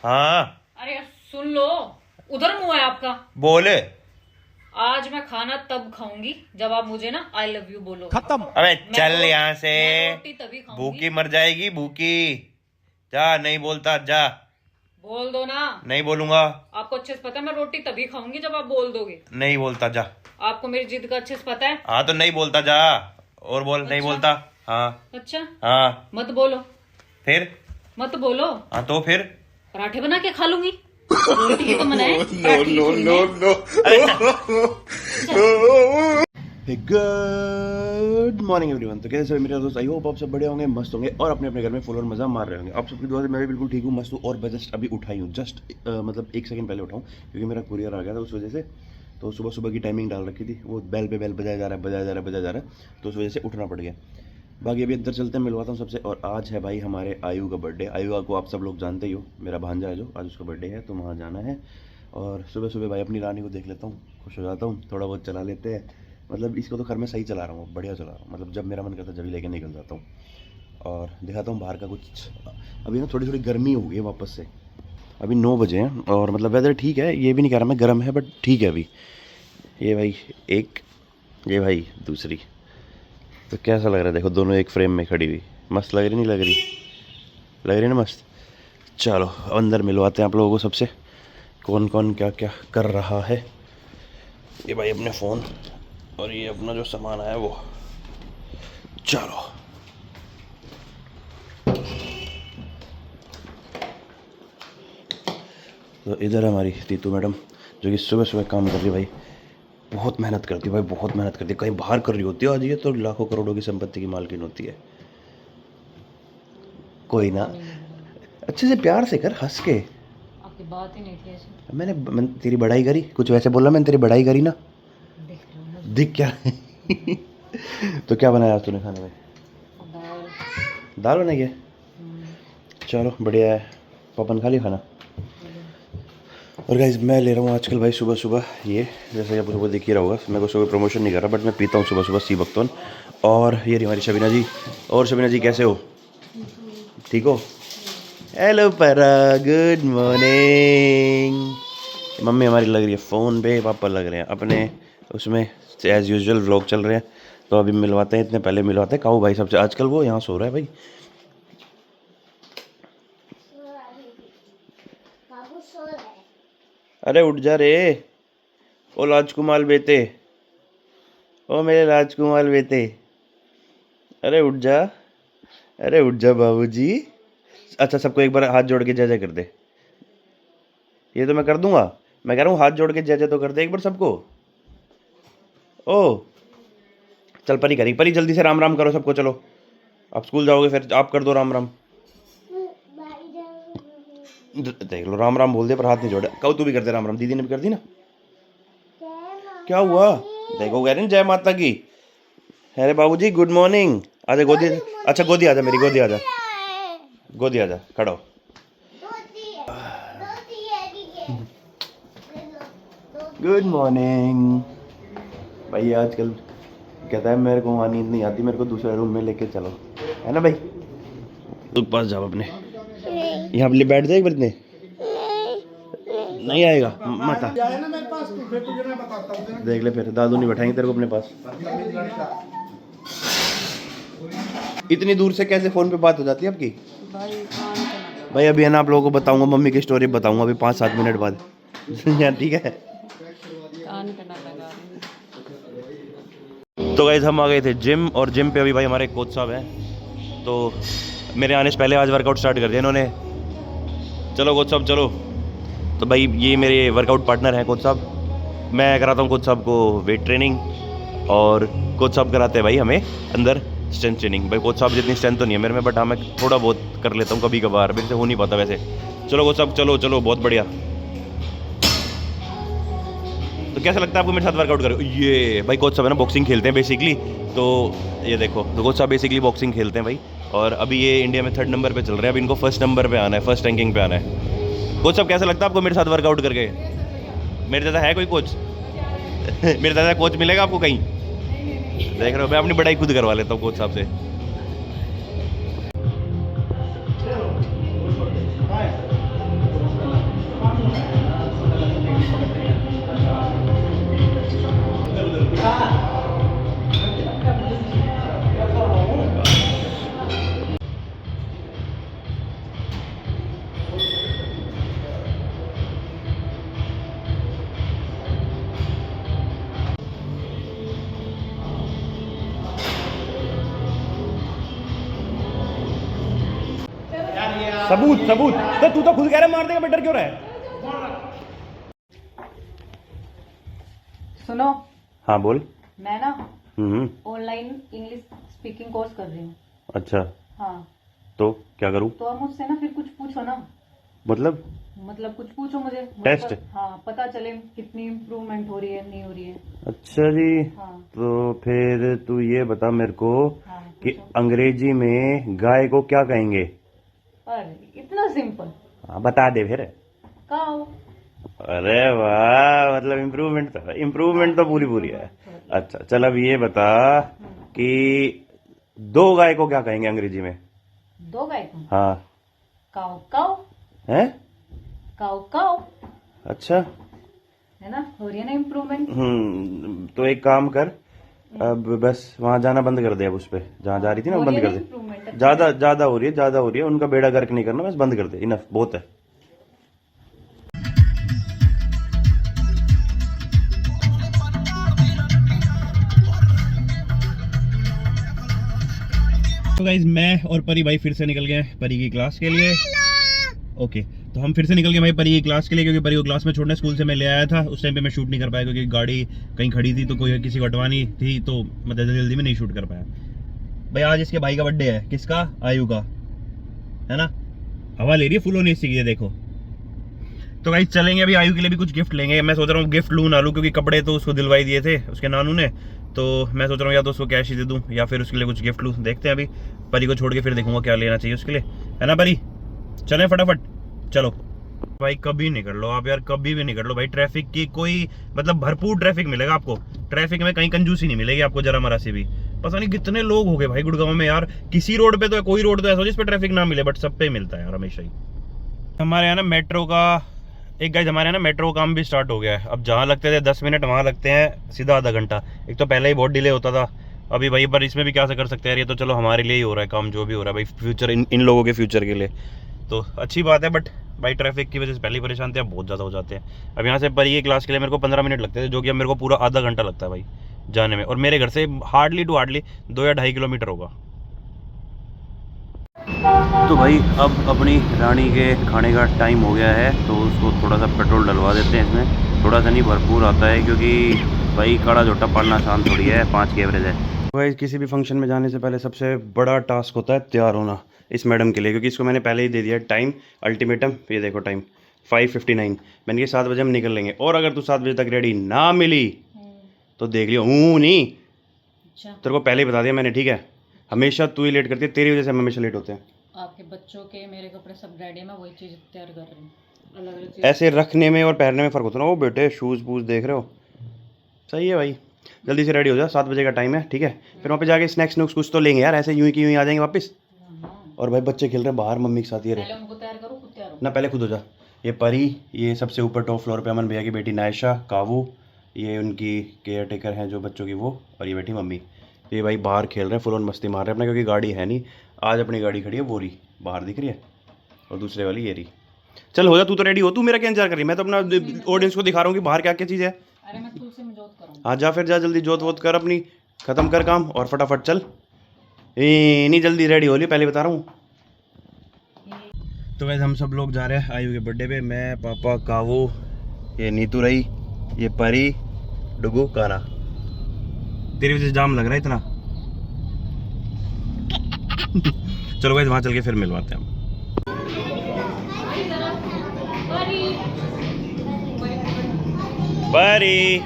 हाँ अरे यार सुन लो, उधर मुंह है आपका। बोले। आज मैं खाना तब खाऊंगी जब आप मुझे ना आई लव यू बोलो। खत्म। अबे चल यहाँ से, मैं रोटी तभी खाऊंगी। भूखी मर जाएगी भूखी। जा, नहीं बोलता जा। बोल दो ना। नहीं बोलूंगा। आपको अच्छे से पता है मैं रोटी तभी खाऊंगी जब आप बोल दोगे। नहीं बोलता जा। आपको मेरी जिद का अच्छे से पता है। हाँ तो नहीं बोलता जा। और बोल। नहीं अच्छा। बोलता। हाँ अच्छा हाँ। मत बोलो, फिर। मत बोलो। हाँ तो फिर। पराठे बना के खा लूंगी। रोटी की तो मना है। पराठे की थोड़ी ना है। Good morning everyone. तो कैसे हो मेरे दोस्त? आई होप आप सब बढ़िया होंगे, मस्त होंगे और अपने अपने घर में फुल और मज़ा मार रहे होंगे। आप सबकी दुआ से मैं भी बिल्कुल ठीक हूँ, मस्त हूँ। और मैं जस्ट अभी उठा ही हूँ, जस्ट मतलब 1 सेकंड पहले उठाऊँ क्योंकि मेरा कुरियर आ गया था उस वजह से। तो सुबह सुबह की टाइमिंग डाल रखी थी, वो बेल पे बेल बजाया जा रहा है, बजाया जा रहा है, बजाया जा रहा है, तो उस वजह से उठना पड़ गया। बाकी अभी अंदर चलते हैं, मिलवाता हूँ सबसे। और आज है भाई हमारे आयु का बर्थडे। आयु को आप सब लोग जानते ही हो, मेरा भांजा है जो, आज उसका बर्थडे है तो वहाँ जाना है। और सुबह सुबह भाई अपनी रानी को देख लेता हूँ, खुश हो जाता हूँ, थोड़ा बहुत चला लेते हैं। मतलब इसको तो घर में सही चला रहा हूँ, बढ़िया चला रहा हूँ, मतलब जब मेरा मन करता है जब ही लेके निकल जाता हूँ। और दिखाता हूँ बाहर का कुछ। अभी ना थोड़ी थोड़ी गर्मी हो गई है वापस से। अभी 9 बजे हैं और मतलब वेदर ठीक है, ये भी नहीं कह रहा मैं गर्म है, बट ठीक है अभी। ये भाई एक, ये भाई दूसरी। तो कैसा लग रहा है देखो, दोनों एक फ्रेम में खड़ी हुई, मस्त लग रही नहीं लग रही? लग रही ना मस्त। चलो अंदर मिलवाते हैं आप लोगों को सबसे, कौन कौन क्या क्या कर रहा है। ये भाई अपने फ़ोन और ये अपना जो सामान आया वो। चलो तो इधर है हमारी तीतू मैडम, जो कि सुबह सुबह काम कर रही है भाई, बहुत मेहनत करती है भाई, बहुत मेहनत करती है। कहीं बाहर कर रही होती है आज, ये तो लाखों करोड़ों की संपत्ति की मालकिन होती है। कोई ना, अच्छे से प्यार से कर, हंस के। आपकी बात ही नहीं थी ऐसी। मैंने तेरी बड़ाई करी, कुछ वैसे बोला, मैंने तेरी बड़ाई करी ना। देख रहे हो ना। दिख क्या तो क्या बनाया आज तूने खाने में? दाल। दाल बनाई है, चलो बढ़िया है। पापा ने खा लिया खाना? और गाइस मैं ले रहा हूँ आजकल भाई सुबह सुबह ये, जैसे कि आप सुबह देख ही रहा होगा, मैं को सुबह प्रमोशन नहीं कर रहा बट मैं पीता हूँ सुबह सुबह सी बख्तौन। और ये रही हमारी शबीना जी। और शबीना जी कैसे हो? ठीक हो? हेलो परा, गुड मॉर्निंग। मम्मी हमारी लग रही है फ़ोन पे, पापा लग रहे हैं अपने उसमें, एज़ यूजुअल व्लॉग चल रहे हैं। तो अभी मिलवाते हैं, इतने पहले मिलवाते हैं काऊ भाई सबसे। आजकल वो यहाँ सो रहा है भाई। अरे उठ जा रे, ओ राजकुमार बेटे, ओ मेरे राजकुमार बेटे, अरे उठ जा, अरे उठ जा बाबूजी। अच्छा सबको एक बार हाथ जोड़ के जय जय कर दे। ये तो मैं कर दूंगा, मैं कह रहा हूँ हाथ जोड़ के जय जय तो कर दे एक बार सबको। ओ चल परी करी, परी जल्दी से राम राम करो सबको। चलो आप स्कूल जाओगे फिर आप कर दो राम राम। देख लो राम राम बोल दे पर हाथ नहीं जोड़े। कहो तू भी कर दे राम राम, दीदी ने भी कर दी ना। क्या हुआ? देखो कह रहे जय माता की। अरे बाबूजी गुड मॉर्निंग। आजा गोदी, अच्छा गोदी आजा, मेरी गोदी आजा, गोदी आजा, खड़ा हो। Good morning. भाई आजकल कहता है मेरे को वहाँ नींद नहीं आती, मेरे को दूसरे रूम में लेके चलो, है ना भाई? तू पास जाओ अपने, यहाँ पे बैठ जाए इतने। नहीं आएगा माता, देख ले फिर दादू नहीं बैठाएंगे तेरे को अपने पास। इतनी दूर से कैसे फ़ोन पे बात हो जाती है आपकी? भाई अभी है ना आप लोगों को बताऊंगा, मम्मी की स्टोरी बताऊंगा अभी 5-7 मिनट बाद यार ठीक है। तो गाइस हम आ गए थे जिम, और जिम पे अभी भाई हमारे कोच साहब हैं, तो मेरे आने से पहले आज वर्कआउट स्टार्ट कर दिया इन्होंने। चलो कोच साहब चलो। तो भाई ये मेरे वर्कआउट पार्टनर हैं कोच साहब। मैं कराता हूँ कोच साहब को वेट ट्रेनिंग, और कोच साहब कराते हैं भाई हमें अंदर स्ट्रेंथ ट्रेनिंग। भाई कोच साहब जितनी स्ट्रेंथ तो नहीं है मेरे में, बट हाँ मैं थोड़ा बहुत कर लेता हूँ कभी कभार, मेरे से हो नहीं पाता वैसे। चलो कोच साहब चलो चलो, बहुत बढ़िया। तो कैसा लगता है आपको मेरे साथ वर्कआउट करो? ये भाई कोच साहब है ना बॉक्सिंग खेलते हैं बेसिकली, तो ये देखो तो कोच साहब बेसिकली बॉक्सिंग खेलते हैं भाई। और अभी ये इंडिया में 3rd नंबर पे चल रहे हैं, अभी इनको 1st नंबर पे आना है, 1st रैंकिंग पे आना है। कोच साहब कैसा लगता है आपको मेरे साथ वर्कआउट करके? मेरे जैसा है कोई कोच? मेरे जैसा कोच मिलेगा आपको कहीं? देख रहे हो, मैं अपनी पढ़ाई खुद करवा लेता हूँ कोच साहब से। सबूत सबूत। तो तू तो खुद कह रहा है मार देगा, डर क्यों रहा है? सुनो, हाँ बोल। मैं ना हम्म। ऑनलाइन इंग्लिश स्पीकिंग कोर्स कर रही हूँ। अच्छा, हाँ, तो क्या करूँ? तो आप मुझसे ना फिर कुछ पूछो ना, मतलब मतलब कुछ पूछो मुझे टेस्ट? हाँ, पता चले कितनी इम्प्रूवमेंट हो रही है नहीं हो रही है। अच्छा जी। हाँ तो फिर तू ये बता मेरे को हाँ, कि पूछो। अंग्रेजी में गाय को क्या कहेंगे? अरे इतना सिंपल, हाँ बता दे फिर। काऊ। अरे वाह, मतलब इम्प्रूवमेंट तो पूरी पूरी है। अच्छा चल, अब ये बता कि दो गाय को क्या कहेंगे अंग्रेजी में? दो गाय को हाँ। काऊ काऊ, है? काऊ काऊ, अच्छा। है ना, हो रही है ना इम्प्रूवमेंट। तो एक काम कर, अब बस वहां जाना बंद कर दे। अब उस पे जहाँ जा रही थी ना, वो बंद कर दे। इम्प्रूवमेंट ज्यादा ज्यादा हो रही है, ज्यादा हो रही है। उनका बेड़ा गर्क नहीं करना, बस बंद कर दे। इनफ, बहुत है। तो गाइज मैं और परी भाई फिर से निकल गए परी की क्लास के लिए। ओके, तो हम फिर से निकल गए भाई परी की क्लास के लिए, क्योंकि परी को क्लास में छोड़ने स्कूल से मैं ले आया था। उस टाइम पे मैं शूट नहीं कर पाया क्योंकि गाड़ी कहीं खड़ी थी, तो कोई किसी को हटवानी थी, तो मतलब जल्दी में नहीं शूट कर पाया। भाई आज इसके भाई का बर्थडे है। किसका? आयु का, है ना। हवा ले रही है फूलों ने इसी की, देखो। तो गाइज चलेंगे अभी, आयु के लिए भी कुछ गिफ्ट लेंगे। मैं सोच रहा हूँ गिफ्ट लूँ ना लूँ, क्योंकि कपड़े तो उसको दिलवाई दिए थे उसके नानू ने। तो मैं सोच रहा हूँ या तो उसको कैश ही दे दूँ या फिर उसके लिए कुछ गिफ्ट लूँ। देखते हैं अभी, परी को छोड़ के फिर देखूंगा क्या लेना चाहिए उसके लिए, है ना परी। चलें फटाफट, चलो भाई। कभी निकल लो आप यार, कभी भी निकल लो भाई। ट्रैफिक की कोई मतलब भरपूर ट्रैफिक मिलेगा आपको। ट्रैफिक में कहीं कंजूसी नहीं मिलेगी आपको जरा मरा सी भी। पता नहीं कितने लोग हो गए भाई गुड़गांव में यार। किसी रोड पे तो, कोई रोड तो ऐसा हो जिस पे ट्रैफिक ना मिले, बट सब पे मिलता है यार हमेशा ही। हमारे यहाँ ना मेट्रो का हमारे यहाँ ना मेट्रो काम भी स्टार्ट हो गया है। अब जहाँ लगते थे 10 मिनट, वहाँ लगते हैं सीधा आधा घंटा। एक तो पहले ही बहुत डिले होता था अभी भाई, पर इसमें भी क्या कर सकते हैं यार। ये तो चलो हमारे लिए ही हो रहा है काम, जो भी हो रहा है भाई, फ्यूचर इन लोगों के फ्यूचर के लिए तो अच्छी बात है। बट भाई ट्रैफिक की वजह से पहले ही परेशान थे, अब बहुत ज़्यादा हो जाते हैं। अब यहाँ से परी की क्लास के लिए मेरे को 15 मिनट लगते थे, जो कि अब मेरे को पूरा आधा घंटा लगता है भाई जाने में। और मेरे घर से हार्डली 2 या 2.5 किलोमीटर होगा। तो भाई अब अपनी रानी के खाने का टाइम हो गया है, तो उसको थोड़ा सा पेट्रोल डलवा देते हैं इसमें। थोड़ा सा नहीं, भरपूर आता है, क्योंकि भाई कड़ा जोटा पालना आसान थोड़ी है, 5 की एवरेज है। भाई किसी भी फंक्शन में जाने से पहले सबसे बड़ा टास्क होता है तैयार होना इस मैडम के लिए, क्योंकि इसको मैंने पहले ही दे दिया टाइम अल्टीमेटम। ये देखो टाइम 5:59। मैंने कहा 7 बजे हम निकल लेंगे, और अगर तू 7 बजे तक रेडी ना मिली तो देख लियो। नहीं, तेरे को पहले ही बता दिया मैंने, ठीक है। हमेशा तू ही लेट करती है, तेरी वजह से हम हमेशा लेट होते हैं। आपके बच्चों के मेरे कपड़े सब रेडी है, मैं वही चीज तैयार कर रही हूँ। अलग अलग चीज ऐसे रखने में और पहनने में फ़र्क होता है ना। वो बेटे शूज़ वूज़ देख रहे हो, सही है भाई। जल्दी से रेडी हो जा, 7 बजे का टाइम है, ठीक है। फिर वहाँ पे जाके स्नैक्स नुक्स कुछ तो लेंगे यार, ऐसे यूं ही की यूं ही आ जाएंगे वापस। और भाई बच्चे खेल रहे हैं बाहर मम्मी के साथ, ये रहे। पहले उनको तैयार करो, खुद तैयार हो ना, पहले खुद हो जा। ये परी, ये सबसे ऊपर टॉप फ्लोर पे अमन भैया की बेटी नायशा कावू, ये उनकी केयर टेकर हैं जो बच्चों की वो, और ये बैठी मम्मी। ये भाई बाहर खेल रहे हैं, फुल ऑन मस्ती मार रहे हैं अपना, क्योंकि गाड़ी है नहीं आज। अपनी गाड़ी खड़ी है वो रही बाहर दिख रही है, और दूसरे वाली ये रही। चल हो जा, तू तो रेडी हो। तू मेरा क्या इंतजार कर रही है? मैं तो अपना ऑडियंस को दिखा रहा हूँ कि बाहर क्या क्या चीज़ है। अरे मैं तुलसी में जोत करूँ। हाँ जा, फिर जा जल्दी, जोत वोत कर अपनी, ख़त्म कर काम और फटाफट चल। नहीं जल्दी रेडी हो लियो, पहले बता रहा हूँ। तो वैसे हम सब लोग जा रहे हैं आयु के बर्थडे पे। मैं, पापा, कावू, ये नीतू रही, ये परी, डुगू, काना। तेरी वजह से जाम लग रहा है इतना। चलो भाई वहाँ चल के फिर मिलवाते हैं हम। परी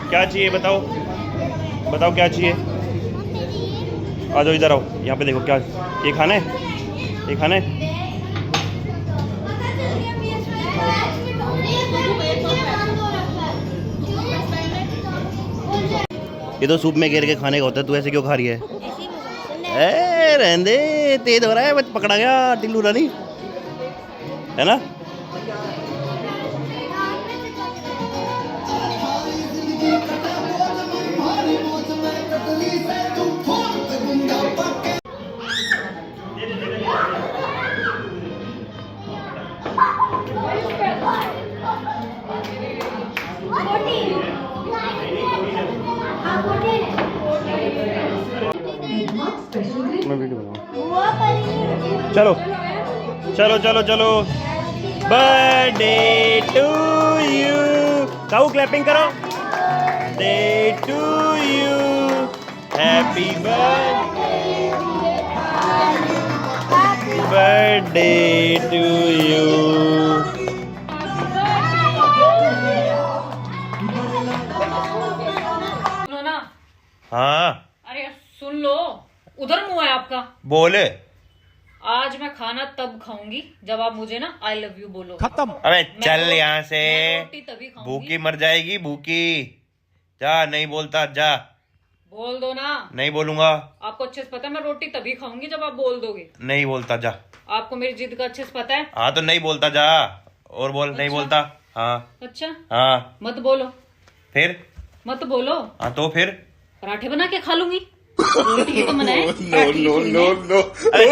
क्या चाहिए बताओ, बताओ क्या चाहिए। आ जाओ इधर आओ, यहाँ पे देखो क्या ये खाना है, ये खाना है। ये तो सूप में घेर के खाने का होता है, तू ऐसे क्यों खा रही है? ए रहने दे, तेज हो रहा है, बस पकड़ा गया टिल्लू रानी, है ना। मैं वीडियो बनाऊँ। चलो चलो चलो चलो बर्थडे टू यू काऊ क्लैपिंग करो day to you happy birthday to you सुनो ना। हाँ अरे सुन लो, उधर मुंह है आपका। बोल आज मैं खाना तब खाऊंगी जब आप मुझे ना आई लव यू बोलो। खत्म। अबे चल यहाँ से मैं रोटी तभी खाऊंगी। भूखी मर जाएगी भूखी जा नहीं बोलता जा बोल दो ना। नहीं बोलूंगा आपको अच्छे से पता है मैं रोटी तभी खाऊंगी जब आप बोल दोगे। नहीं बोलता जा आपको मेरी जिद का अच्छे से पता है। हाँ तो नहीं बोलता जा और बोल नहीं अच्छा। बोलता हाँ अच्छा हाँ मत बोलो, फिर मत बोलो। हाँ तो फिर पराठे बना के खा लूंगी। रोटी की तो मना है। पराठे की थोड़ी ना है। अरे